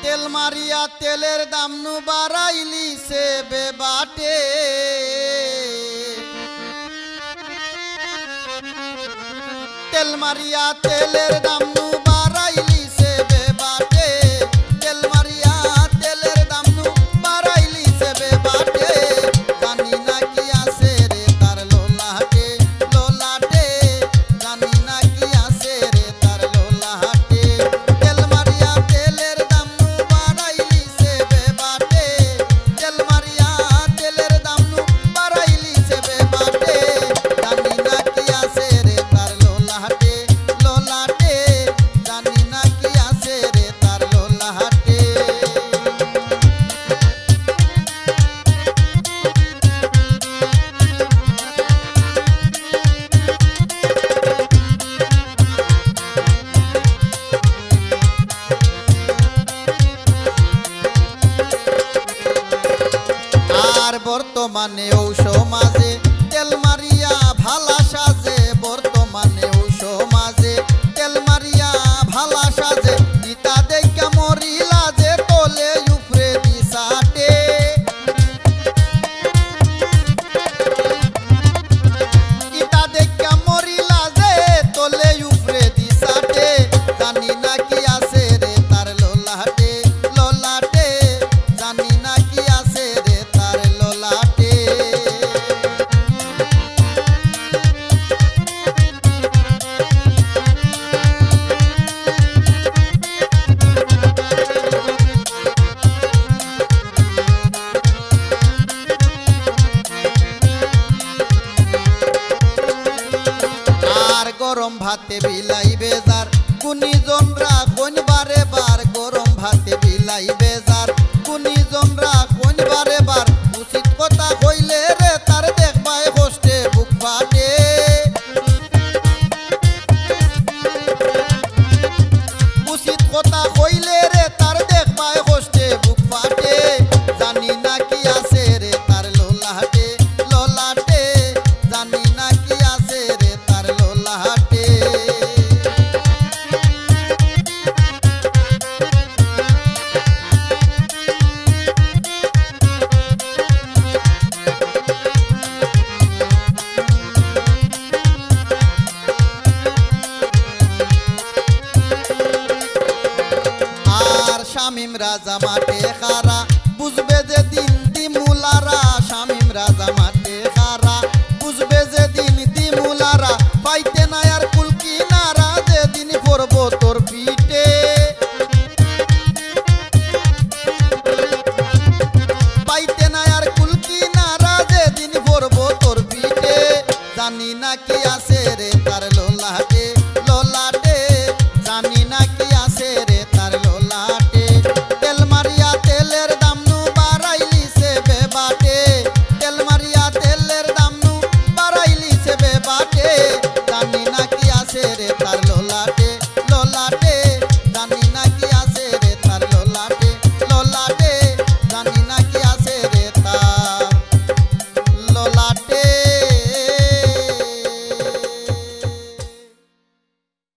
তেল মারিয়া তেলের দাম নু বাড়াইলি সে বেবাটে তেল মারিয়া তেলের দাম নু বাড়াইলি সে বেবাটে তেল মারিয়া তেলের দাম নু বাড়াইলি সে বেবাটে জানি না কি আছে রে তার লোলাটে লোলাটে জানি না কি আছে রে তার লোলাটে তেল মারিয়া তেলের দাম নু বাড়াইলি সে বেবাটে তেল মারিয়া তেলের দাম নু বাড়াইলি সে বেবাটে জানি না কি আছে রে তার লোলাটে লোলাটে জানি না কি আছে রে তার লোলাটে আর বর্তমানে ও সমাজে তেল মারিয়া ভালা সাজে বর্তমানে ও সমাজে তেল মারিয়া ভালা সাজে ইতা দেখা মরিলা যে তোলে উপরে দিশাটে ইতা দেখা মরিলা যে তোলে উপরে দিশাটে জানি না কি আছে রে তার লোলাটে লোলাটে জানি না কি আছে রে তার লোলাটে আর গরম ভাতে বিলাই বেজার কুনি জনরা কোন বারে বার গরম ভাতে বিলাই বেজার কুনি জনরা কোন বারে বার উচিত কথা কইলে রে তার দেখবাই কষ্টে বুক ফাটে উচিত কথা কইলে রে তার দেখবাই কষ্টে বুক ফাটে জানি না কি আছে রে তার লোলাটে লোলাটে জানি না কি আছে রে তার লোলাটে আর শামিম রাজা মাঠে খারা বুঝবে যে দিন দিমুলারা শামিম রাজা মাঠে খারা বুঝবে যে দিন দিমুলারা পাইতে না আর কুলকি নারা যে দিন পড়ব তোর পিঠে পাইতে না আর কুলকি নারা যে দিন পড়ব তোর পিঠে জানি না কি আছে রে তার লোলাটে